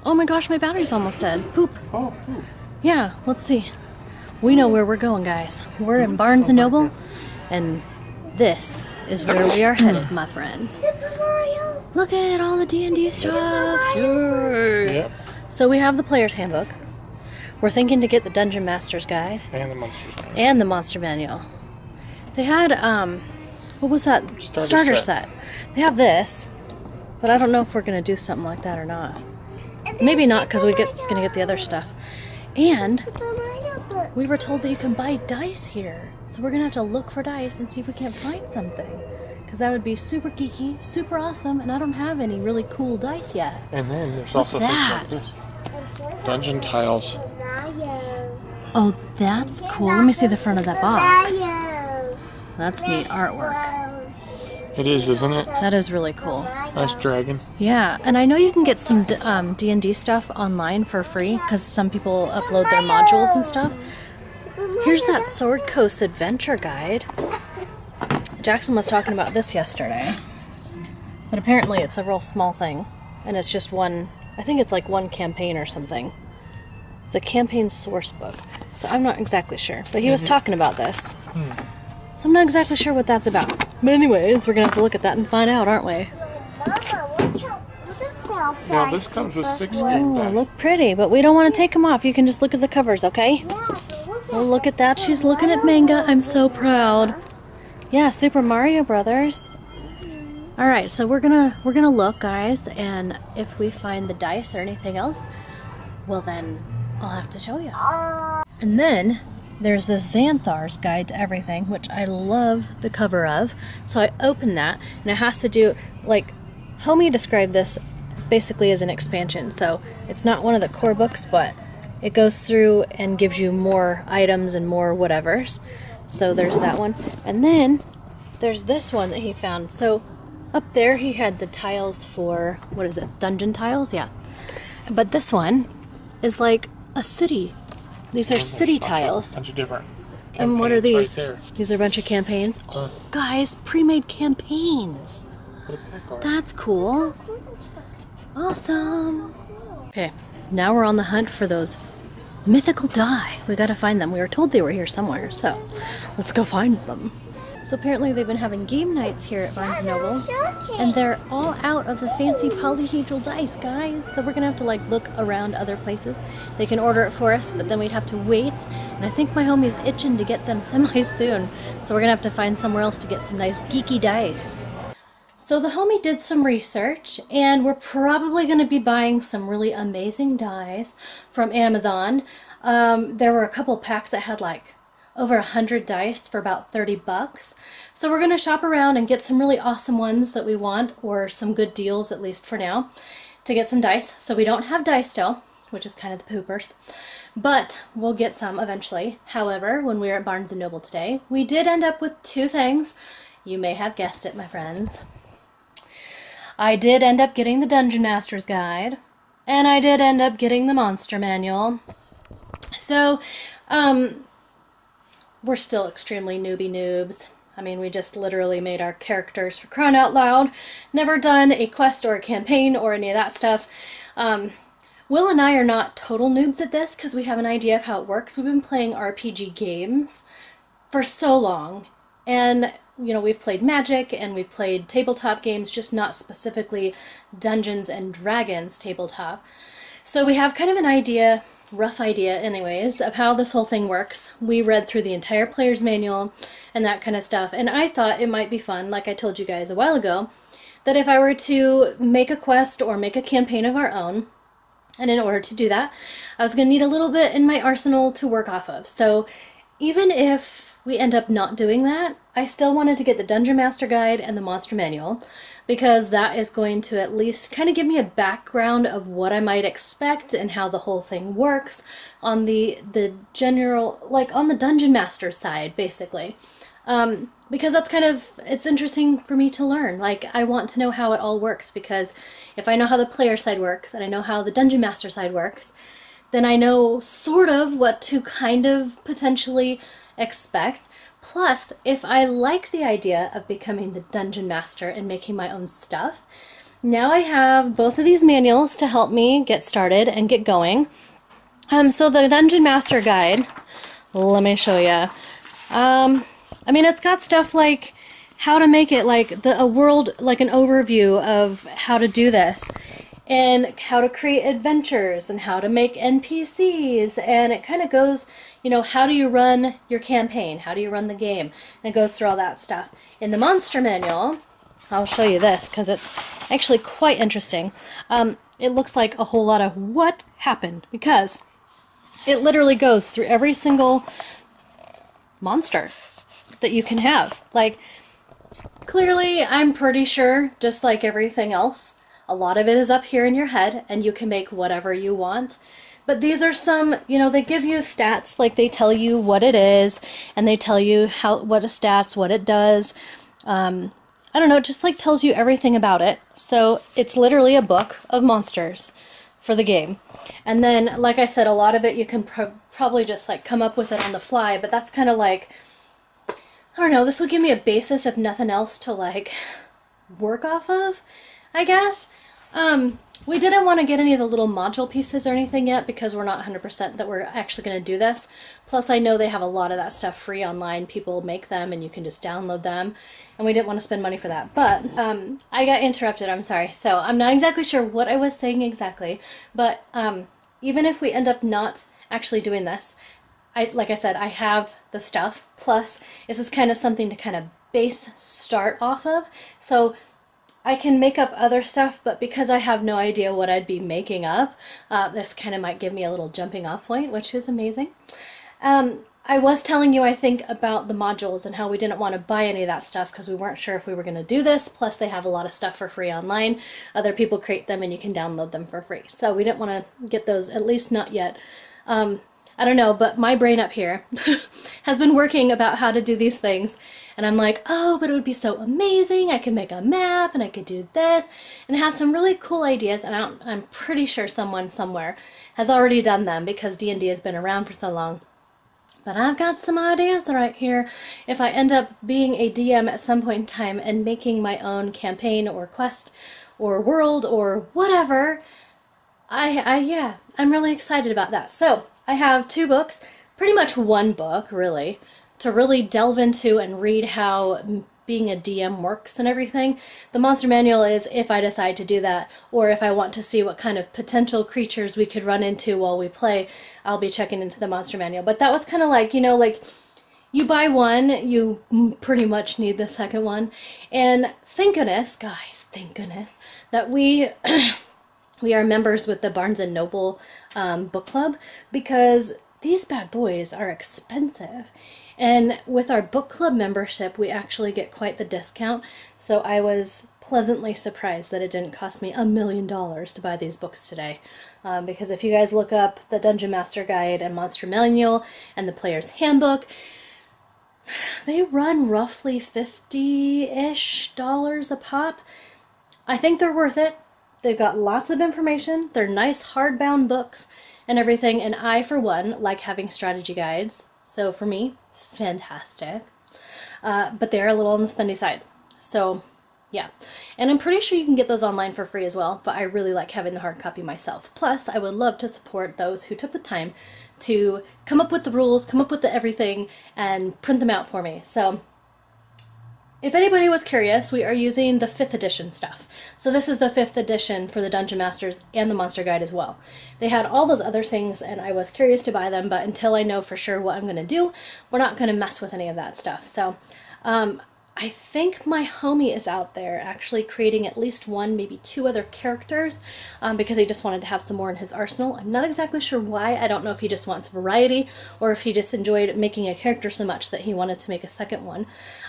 Oh my gosh, my battery's almost dead. Poop. Oh, poop. Yeah, let's see. We know where we're going, guys. We're in Barnes & Noble, and this is where we are headed, my friends. Look at all the D&D stuff. Yay. Yep. So we have the player's handbook. We're thinking to get the Dungeon Master's Guide. And the Monster's Manual. And the Monster Manual. They had, what was that? Starter set. They have this, but I don't know if we're going to do something like that or not. Maybe not, because we're going to get the other stuff. And we were told that you can buy dice here. So we're going to have to look for dice and see if we can't find something. Because that would be super geeky, super awesome, and I don't have any really cool dice yet. And then there's also things like this. Dungeon tiles. Oh, that's cool. Let me see the front of that box. That's neat artwork. It is, isn't it? That is really cool. Nice dragon. Yeah, and I know you can get some D&D stuff online for free because some people upload their modules and stuff. Here's that Sword Coast Adventure Guide. Jackson was talking about this yesterday. But apparently it's a real small thing. And it's just one, I think it's like one campaign or something. It's a campaign source book. So I'm not exactly sure. But he was talking about this. So I'm not exactly sure what that's about. But anyways, we're going to have to look at that and find out, aren't we? Yeah, this comes with 6 Oh, look pretty, but we don't want to take them off. You can just look at the covers, okay? Oh, look at that. She's looking at manga. I'm so proud. Yeah, Super Mario Brothers. All right, so we're gonna look, guys, and if we find the dice or anything else, well then I'll have to show you. And then there's the Xanthar's Guide to Everything, which I love the cover of. So I opened that, and it has to do, like, Homie described this basically as an expansion. So it's not one of the core books, but it goes through and gives you more items and more whatevers. So there's that one. And then there's this one that he found. So up there he had the tiles for, what is it, dungeon tiles? Yeah. But this one is like a city. These are city tiles. Bunch of different and what are these? Right there. These are a bunch of campaigns. Oh, guys, pre-made campaigns. That's cool. Awesome. Okay, now we're on the hunt for those mythical die. We gotta find them. We were told they were here somewhere, so let's go find them. So apparently they've been having game nights here at Barnes & Noble, and they're all out of the fancy polyhedral dice, guys. So we're gonna have to like look around other places. They can order it for us, but then we'd have to wait. And I think my homie's itching to get them semi-soon. So we're gonna have to find somewhere else to get some nice geeky dice. So the homie did some research, and we're probably going to be buying some really amazing dice from Amazon. There were a couple packs that had like over 100 dice for about 30 bucks. So we're going to shop around and get some really awesome ones that we want, or some good deals at least for now, to get some dice. So we don't have dice still, which is kind of the poopers, but we'll get some eventually. However, when we were at Barnes & Noble today, we did end up with 2 things. You may have guessed it, my friends. I did end up getting the Dungeon Master's Guide, and I did end up getting the Monster Manual. So, we're still extremely newbie noobs. I mean, we just literally made our characters for crying out loud. Never done a quest or a campaign or any of that stuff. Will and I are not total noobs at this because we have an idea of how it works. We've been playing RPG games for so long, and you know, we've played Magic and we've played tabletop games, just not specifically Dungeons and Dragons tabletop. So we have kind of an idea, rough idea anyways, of how this whole thing works. We read through the entire player's manual and that kind of stuff, and I thought it might be fun, like I told you guys a while ago, that if I were to make a quest or make a campaign of our own, and in order to do that, I was going to need a little bit in my arsenal to work off of. So even if we end up not doing that, I still wanted to get the Dungeon Master Guide and the Monster Manual, because that is going to at least kind of give me a background of what I might expect and how the whole thing works on the general, like on the Dungeon Master side, basically. Because that's kind of, it's interesting for me to learn. Like, I want to know how it all works, because if I know how the player side works and I know how the Dungeon Master side works, then I know sort of what to kind of potentially expect. Plus, if I like the idea of becoming the Dungeon Master and making my own stuff, now I have both of these manuals to help me get started and get going. So the Dungeon Master Guide, let me show you. I mean, it's got stuff like how to make it like a world, like an overview of how to do this, and how to create adventures, and how to make NPCs, and it kind of goes, you know, how do you run your campaign, how do you run the game, and it goes through all that stuff. In the Monster Manual, I'll show you this because it's actually quite interesting. It looks like a whole lot of what happened, because it literally goes through every single monster that you can have. Like, clearly, I'm pretty sure, just like everything else, a lot of it is up here in your head, and you can make whatever you want. But these are some, you know, they give you stats, like they tell you what it is, and they tell you what a stats, what it does. I don't know, it just like tells you everything about it. So it's literally a book of monsters for the game. And then, like I said, a lot of it you can probably just like come up with it on the fly, but that's kind of like, I don't know, this will give me a basis, if nothing else, to like work off of, I guess. We didn't want to get any of the little module pieces or anything yet because we're not 100% that we're actually going to do this. Plus I know they have a lot of that stuff free online. People make them and you can just download them. And we didn't want to spend money for that. But I got interrupted, I'm sorry. So I'm not exactly sure what I was saying exactly. But even if we end up not actually doing this, like I said, I have the stuff. Plus this is kind of something to kind of base start off of. So I can make up other stuff, but because I have no idea what I'd be making up, this kind of might give me a little jumping off point, which is amazing. I was telling you, I think, about the modules and how we didn't want to buy any of that stuff because we weren't sure if we were going to do this. Plus, they have a lot of stuff for free online. Other people create them and you can download them for free. So we didn't want to get those, at least not yet. I don't know, but my brain up here has been working about how to do these things. And I'm like, oh, but it would be so amazing. I could make a map and I could do this and have some really cool ideas. And I'm pretty sure someone somewhere has already done them because D&D has been around for so long. But I've got some ideas right here. If I end up being a DM at some point in time and making my own campaign or quest or world or whatever, yeah, I'm really excited about that. So I have 2 books, pretty much 1 book, really, to really delve into and read how being a DM works and everything. The Monster Manual is if I decide to do that, or if I want to see what kind of potential creatures we could run into while we play, I'll be checking into the Monster Manual. But that was kind of like, you know, like, you buy one, you pretty much need the second one. And thank goodness, guys, thank goodness, that we are members with the Barnes & Noble book club, because these bad boys are expensive. And with our book club membership, we actually get quite the discount. So I was pleasantly surprised that it didn't cost me $1 million to buy these books today. Because if you guys look up the Dungeon Master Guide and Monster Manual and the Player's Handbook, they run roughly $50-ish a pop. I think they're worth it. They've got lots of information. They're nice hardbound books and everything. And I, for one, like having strategy guides. So for me, fantastic. But they're a little on the spendy side. So yeah. And I'm pretty sure you can get those online for free as well. But I really like having the hard copy myself. Plus, I would love to support those who took the time to come up with the rules, come up with the everything, and print them out for me. So if anybody was curious, we are using the 5th edition stuff. So this is the 5th edition for the Dungeon Masters and the Monster Guide as well. They had all those other things and I was curious to buy them, but until I know for sure what I'm going to do, we're not going to mess with any of that stuff. So I think my homie is out there actually creating at least 1, maybe 2 other characters because he just wanted to have some more in his arsenal. I'm not exactly sure why. I don't know if he just wants variety or if he just enjoyed making a character so much that he wanted to make a second one.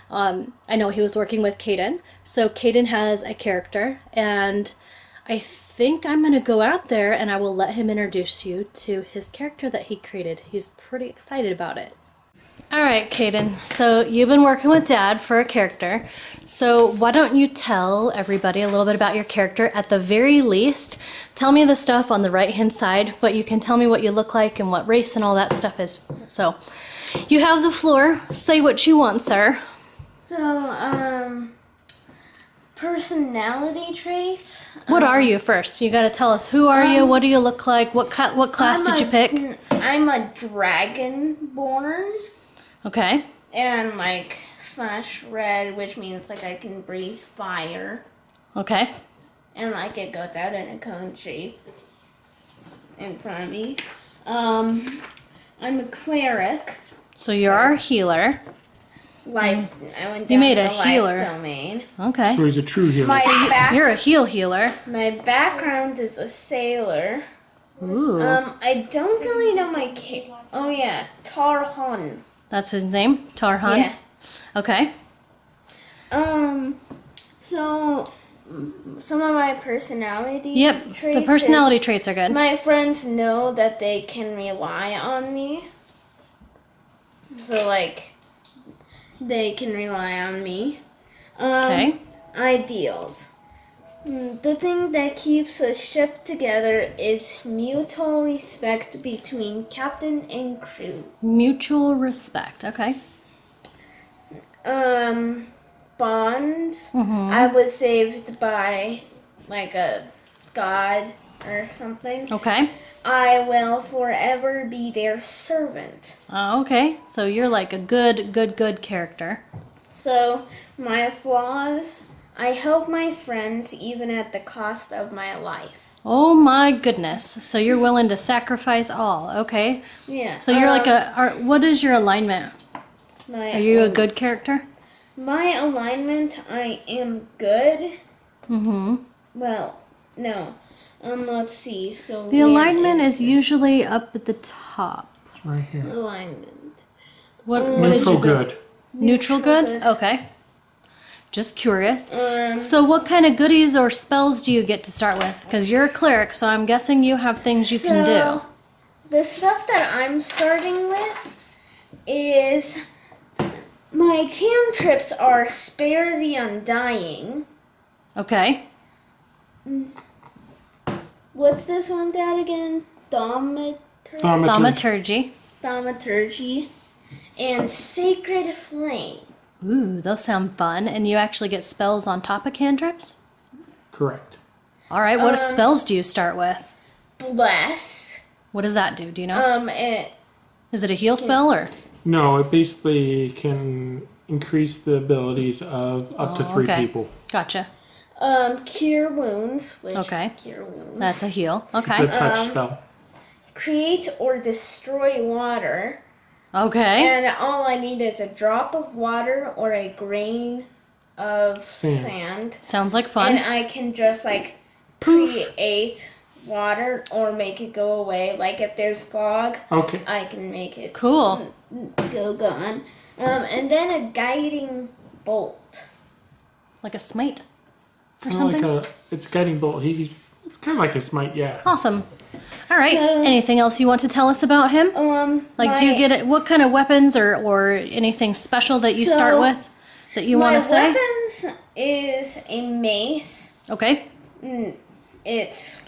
I know he was working with Caden, so Caden has a character, and I think I'm going to go out there and I will let him introduce you to his character that he created. He's pretty excited about it. Alright, Caden, so you've been working with Dad for a character, so why don't you tell everybody a little bit about your character? At the very least, tell me the stuff on the right-hand side, but you can tell me what you look like and what race and all that stuff is. So, you have the floor. Say what you want, sir. So, personality traits. What are you first? You gotta tell us who are you, what do you look like, what class did you pick? I'm a dragonborn. Okay. And like /red, which means like I can breathe fire. Okay. And like it goes out in a cone shape in front of me. I'm a cleric. So you're a healer. Life. I went down You made to a the healer. life domain. Okay. So he's a true hero. You're a healer. My background is a sailor. Ooh. I don't really know my oh yeah, Tarhan. That's his name? Tarhan? Yeah. Okay. So some of my personality Yep. traits The personality traits are good. my friends know that they can rely on me. So like they can rely on me. Okay. Ideals. The thing that keeps a ship together is mutual respect between captain and crew. Mutual respect. Okay. Bonds. I was saved by like a god or something. Okay. I will forever be their servant. Okay. So you're like a good character. So my flaws, I help my friends even at the cost of my life. Oh my goodness. So you're willing to sacrifice all. Okay. Yeah. So you're like what is your alignment? Are you a good character? My alignment, I am good. Mm-hmm. Well, no. Let's see. So The alignment is usually up at the top. Right here. alignment. What did Neutral you do? good. Neutral good? Okay. Just curious. So what kind of goodies or spells do you get to start with? Because you're a cleric, so I'm guessing you have things you can do. The stuff that I'm starting with is my cantrips are Spare the Undying. Okay. What's this one, Dad, again? Thaumaturgy. Thaumaturgy. And Sacred Flame. Ooh, those sound fun. And you actually get spells on top of cantrips? Correct. All right, what spells do you start with? Bless. What does that do? Do you know? It Is it a heal spell or? No, it basically can increase the abilities of up to 3 people. Gotcha. Cure Wounds. Which Okay. Cure Wounds. That's a heal. It's Okay. a touch spell. Create or destroy water. Okay. And all I need is a drop of water or a grain of sand. Sounds like fun. And I can just like Poof. create water or make it go away. Like if there's fog, Okay. I can make it Cool. go gone. And then a guiding bolt. Like a smite or Kind something? of like it's guiding bolt. It's kind of like a smite, yeah. Awesome. All right. So- Anything else you want to tell us about him? Like, do you get it? What kind of weapons or anything special that you start with that you want to say? My weapons is a mace. Okay. It's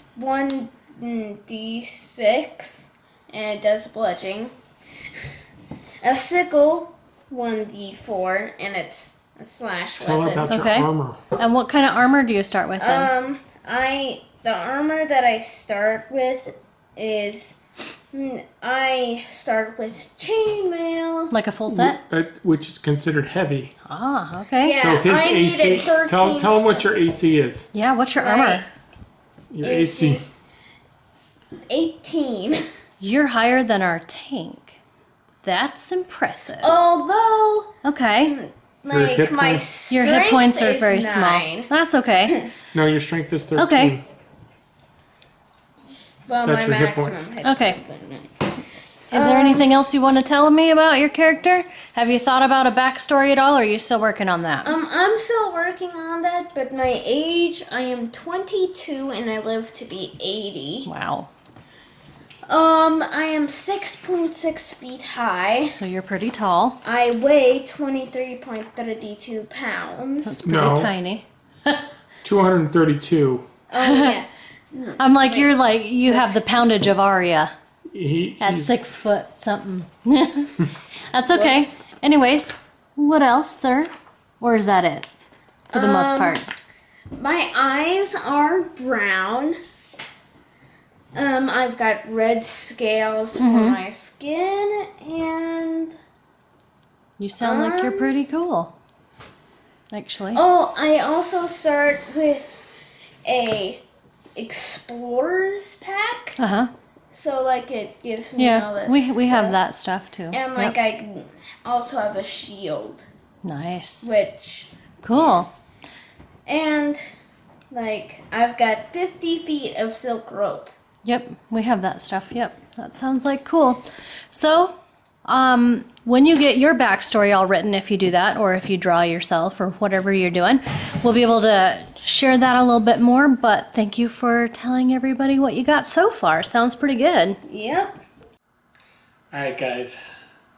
1d6 and it does bludgeoning. A sickle, 1d4, and it's a slash Tell her weapon. about Okay. your armor. And what kind of armor do you start with then? The armor that I start with is I start with chainmail. Like a full set? Which is considered heavy. Ah, okay. Yeah. So his I AC. needed 13 Tell him what your AC is. Yeah, what's your armor? Your AC. 18. You're higher than our tank. That's impressive. Although, Okay. like hit my points- strength Your hit points are is very 9. small. That's okay. No, your strength is 13. Okay. Well, That's my your hit maximum points. hit Okay. points are 9. Is there anything else you want to tell me about your character? Have you thought about a backstory at all, or are you still working on that? I'm still working on that, but my age, I am 22 and I live to be 80. Wow. I am 6.6 feet high. So you're pretty tall. I weigh 23.32 pounds. That's pretty No. tiny. 232. Oh, yeah. I'm like, you're like, you have the poundage of Arya at He's 6 foot something. That's okay. Whoops. Anyways, what else, sir? Or is that it? For the most part. My eyes are brown. I've got red scales for my skin, and You sound like you're pretty cool. Actually. oh, I also start with a explorer's pack. Uh-huh. So like it gives me all Yeah, this. we have stuff. that stuff too. And like I can also have a shield, Nice. which Cool. and like I've got 50 feet of silk rope. Yep, we have that stuff. Yep, that sounds like cool. So, when you get your backstory all written, if you do that, or if you draw yourself, or whatever you're doing, we'll be able to share that a little bit more. But thank you for telling everybody what you got so far. Sounds pretty good. Yep. Alright guys,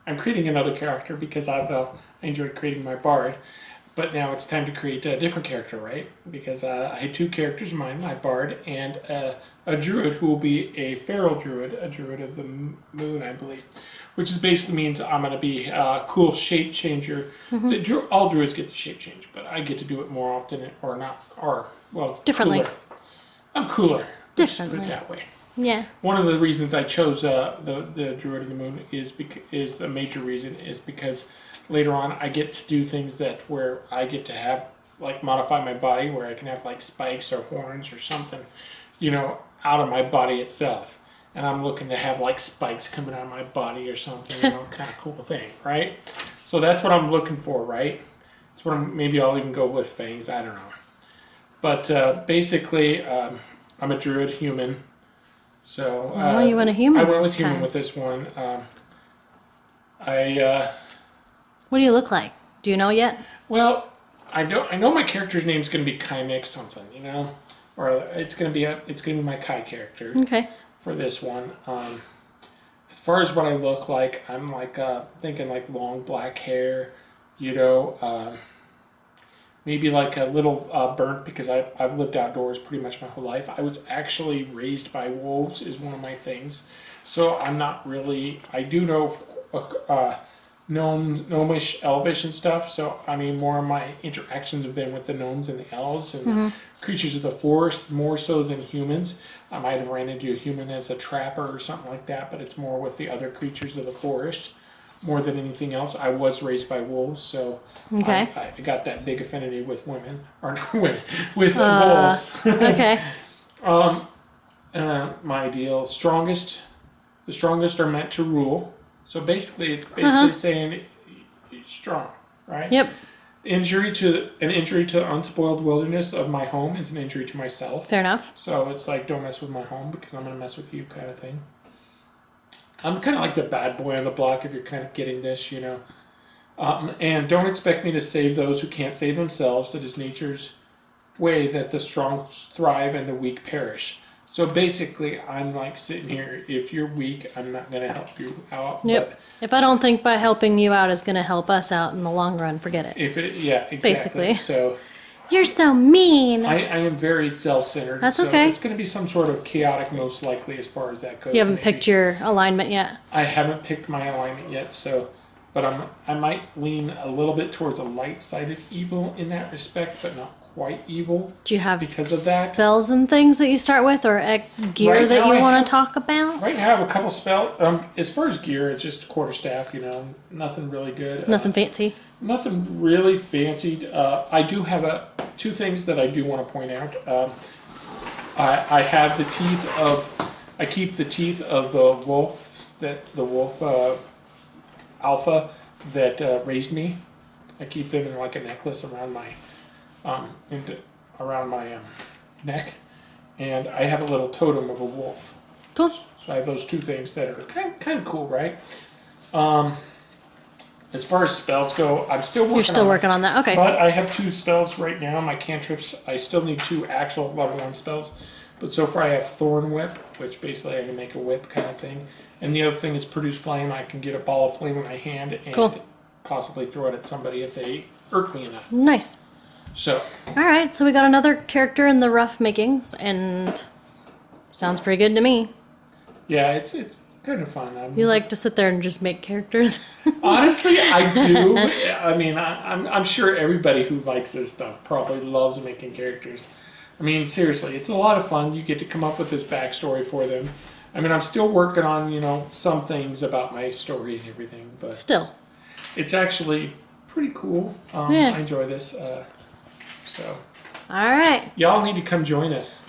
I'm creating another character because I enjoyed creating my bard, but now it's time to create a different character, right? Because I had two characters in mind, my bard and a druid who will be a feral druid, a druid of the moon, I believe, which is basically means I'm going to be a cool shape changer. All druids get to shape change, but I get to do it more often, or not, or, well, Differently. cooler. I'm cooler. Let's Differently. put it that way. Yeah. One of the reasons I chose the Druid of the Moon is the major reason is because later on I get to do things that where I get to have like modify my body where I can have like spikes or horns or something, you know, out of my body itself. And I'm looking to have like spikes coming out of my body or something, you know, kind of cool thing, right? So that's what I'm looking for, right? That's what maybe I'll even go with fangs, I don't know. But basically, I'm a druid human. So you went a human I went with this human time. with this one. What do you look like? Do you know yet? Well, I know my character's name's gonna be Kai Mix something, you know, or it's gonna be my Kai character Okay. for this one. As far as what I look like, I'm like thinking like long black hair, you know, maybe like a little burnt because I've lived outdoors pretty much my whole life. I was actually raised by wolves is one of my things, so I'm not really. I do know gnomish, elvish and stuff. So I mean, more of my interactions have been with the gnomes and the elves and the creatures of the forest more so than humans. I might have ran into a human as a trapper or something like that, but it's more with the other creatures of the forest more than anything else. I was raised by wolves, so Okay. I got that big affinity with women, or not women, with wolves. Okay. My ideal, the strongest are meant to rule. So basically, it's basically saying you're strong, right? Yep. An injury to the unspoiled wilderness of my home is an injury to myself. Fair enough. So it's like, don't mess with my home because I'm going to mess with you kind of thing. I'm kind of like the bad boy on the block if you're kind of getting this, you know. And don't expect me to save those who can't save themselves. That is nature's way that the strong thrive and the weak perish. So basically, I'm like sitting here, if you're weak, I'm not going to help you out. Yep. But If I don't think by helping you out is going to help us out in the long run, forget it. yeah, exactly. Basically. So You're so mean. I am very self-centered. That's so okay. It's going to be some sort of chaotic, most likely, as far as that goes. You haven't maybe. picked your alignment yet. I haven't picked my alignment yet, so, but I might lean a little bit towards a light side of evil in that respect, but not quite evil. Do you have Because of that. spells and things that you start with, or gear Right that now you I want have- to talk about? Right now, I have a couple spells. As far as gear, it's just quarterstaff. You know, nothing really good. Nothing fancy. Nothing really fancied. I do have two things that I do want to point out. I have the teeth of. I keep the teeth of the wolf alpha that raised me. I keep them in like a necklace around my neck, and I have a little totem of a wolf. Cool. So I have those two things that are kind of cool, right? As far as spells go, I'm still working. You're still working on that. Okay. But I have two spells right now. My cantrips, I still need two actual level 1 spells. But so far I have Thorn Whip, which basically I can make a whip kind of thing. And the other thing is Produce Flame. I can get a ball of flame in my hand and possibly throw it at somebody if they irk me enough. Nice. So. All right. So we got another character in the rough makings, and sounds pretty good to me. Yeah, it's kind of fun. You like to sit there and just make characters? Honestly, I do. I mean, I'm sure everybody who likes this stuff probably loves making characters. I mean, seriously, it's a lot of fun. You get to come up with this backstory for them. I mean, I'm still working on, some things about my story and everything, but Still. it's actually pretty cool. Yeah. I enjoy this. So All right. y'all need to come join us.